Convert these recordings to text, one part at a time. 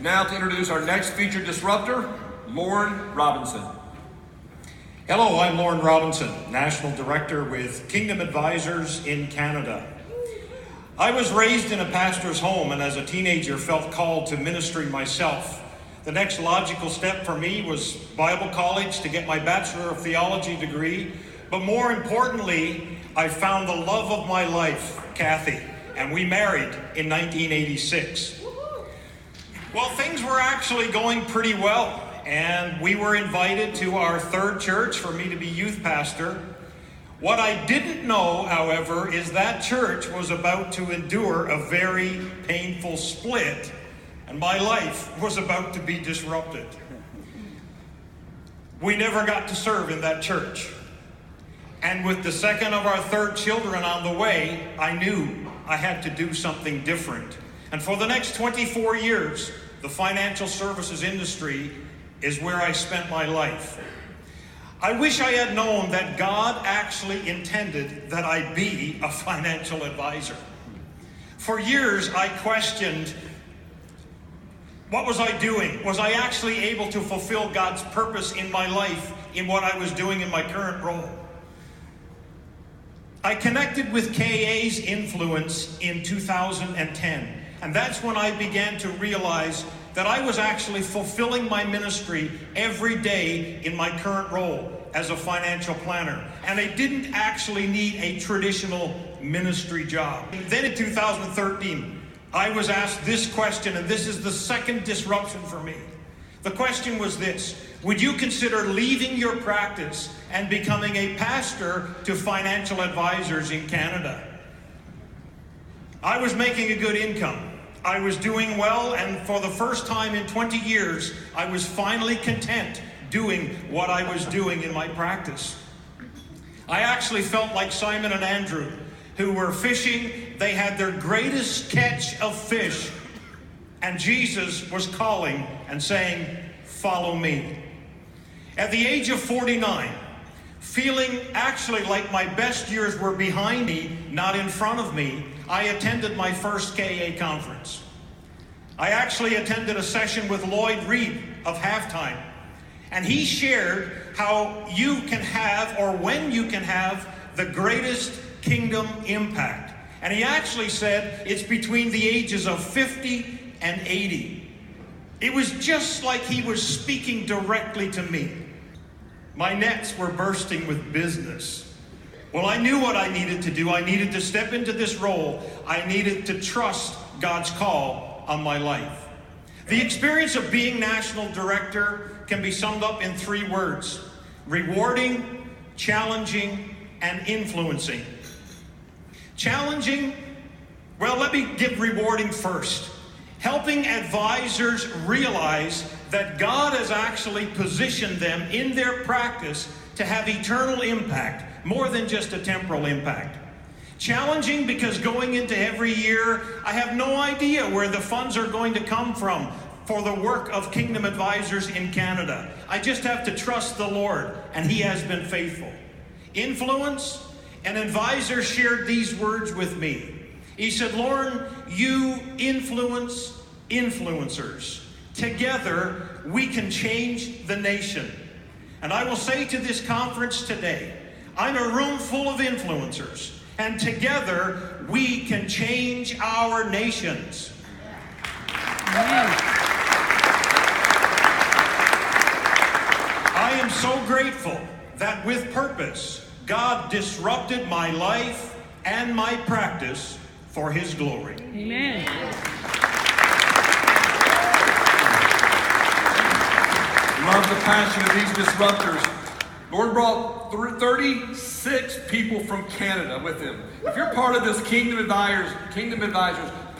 Now to introduce our next featured disruptor, Lorne Robinson. Hello, I'm Lorne Robinson, National Director with Kingdom Advisors in Canada. I was raised in a pastor's home and as a teenager felt called to ministry myself. The next logical step for me was Bible college to get my Bachelor of Theology degree, but more importantly, I found the love of my life, Kathy, and we married in 1986. Well, things were actually going pretty well, and we were invited to our third church for me to be youth pastor. What I didn't know, however, is that church was about to endure a very painful split, and my life was about to be disrupted. We never got to serve in that church. And with the second of our third children on the way, I knew I had to do something different. And for the next 24 years, the financial services industry is where I spent my life. I wish I had known that God actually intended that I be a financial advisor. For years, I questioned, what was I doing? Was I actually able to fulfill God's purpose in my life in what I was doing in my current role? I connected with KA's influence in 2010, and that's when I began to realize that I was actually fulfilling my ministry every day in my current role as a financial planner. And I didn't actually need a traditional ministry job. And then in 2013, I was asked this question, and this is the second disruption for me. The question was this: would you consider leaving your practice and becoming a pastor to financial advisors in Canada? I was making a good income. I was doing well, and for the first time in 20 years, I was finally content doing what I was doing in my practice. I actually felt like Simon and Andrew, who were fishing. They had their greatest catch of fish, and Jesus was calling and saying, "Follow me." At the age of 49, feeling actually like my best years were behind me, not in front of me, I attended my first KA conference. I actually attended a session with Lloyd Reed of Halftime, and he shared how you can have, or when you can have, the greatest kingdom impact. And he actually said it's between the ages of 50 and 80. It was just like he was speaking directly to me. My nets were bursting with business. Well, I knew what I needed to do. I needed to step into this role. I needed to trust God's call on my life. The experience of being national director can be summed up in 3 words: rewarding, challenging, and influencing. Challenging, well, let me give rewarding first. Helping advisors realize that God has actually positioned them in their practice to have eternal impact, more than just a temporal impact. Challenging because going into every year, I have no idea where the funds are going to come from for the work of Kingdom Advisors in Canada. I just have to trust the Lord, and He has been faithful. Influence, an advisor shared these words with me. He said, "Lorne, you influence influencers. Together, we can change the nation." And I will say to this conference today, I'm a room full of influencers, and together we can change our nations. Amen. I am so grateful that with purpose, God disrupted my life and my practice for His glory. Amen. Love the passion of these disruptors. Lord brought 36 people from Canada with him. If you're part of this Kingdom Advisors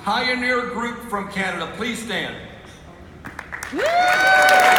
Pioneer Group from Canada, please stand. Woo!